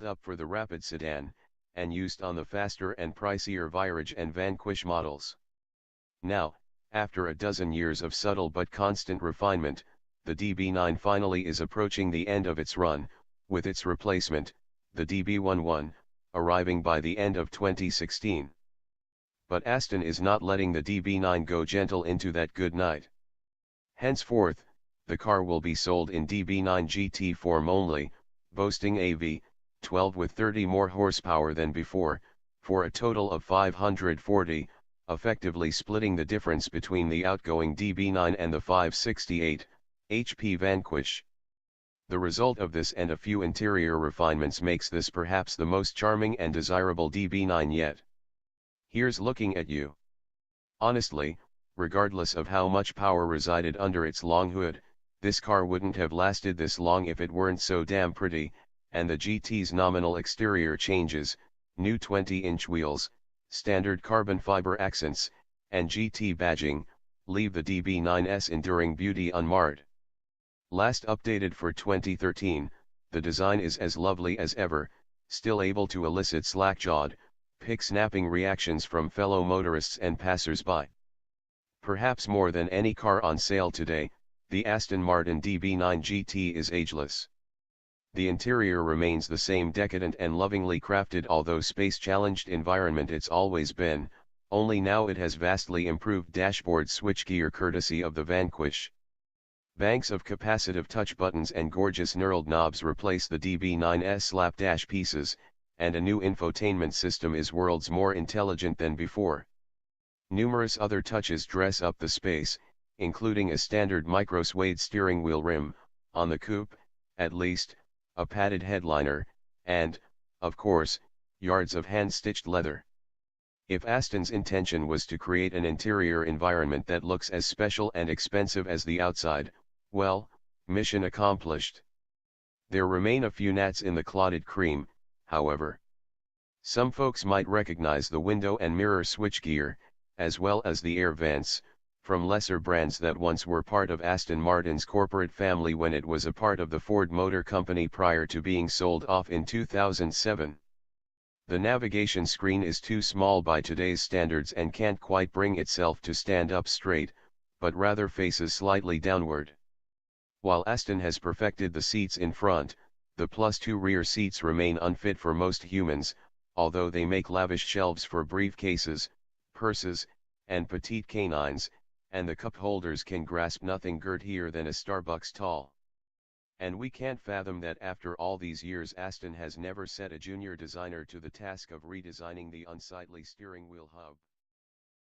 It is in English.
up for the rapid sedan, and used on the faster and pricier Virage and Vanquish models. Now, after a dozen years of subtle but constant refinement, the DB9 finally is approaching the end of its run, with its replacement, the DB11, arriving by the end of 2016. But Aston is not letting the DB9 go gentle into that good night. Henceforth, the car will be sold in DB9 GT form only, boasting a V12 with 30 more horsepower than before, for a total of 540, effectively splitting the difference between the outgoing DB9 and the 568 HP Vanquish. The result of this and a few interior refinements makes this perhaps the most charming and desirable DB9 yet. Here's looking at you. Honestly, regardless of how much power resided under its long hood, this car wouldn't have lasted this long if it weren't so damn pretty, and the GT's nominal exterior changes, new 20-inch wheels, standard carbon fiber accents, and GT badging, leave the DB9's enduring beauty unmarred. Last updated for 2013, the design is as lovely as ever, still able to elicit slack-jawed, pick-snapping reactions from fellow motorists and passers-by. Perhaps more than any car on sale today, the Aston Martin DB9 GT is ageless. The interior remains the same decadent and lovingly crafted although space-challenged environment it's always been, only now it has vastly improved dashboard switchgear courtesy of the Vanquish. Banks of capacitive touch buttons and gorgeous knurled knobs replace the DB9's slapdash pieces, and a new infotainment system is worlds more intelligent than before. Numerous other touches dress up the space, including a standard micro-suede steering wheel rim, on the coupe, at least, a padded headliner, and, of course, yards of hand-stitched leather. If Aston's intention was to create an interior environment that looks as special and expensive as the outside, well, mission accomplished. There remain a few gnats in the clotted cream, however. Some folks might recognize the window and mirror switchgear, as well as the air vents, from lesser brands that once were part of Aston Martin's corporate family when it was a part of the Ford Motor Company prior to being sold off in 2007. The navigation screen is too small by today's standards and can't quite bring itself to stand up straight, but rather faces slightly downward. While Aston has perfected the seats in front, the +2 rear seats remain unfit for most humans, although they make lavish shelves for briefcases, purses, and petite canines, and the cup holders can grasp nothing girthier than a Starbucks tall. And we can't fathom that after all these years Aston has never set a junior designer to the task of redesigning the unsightly steering wheel hub.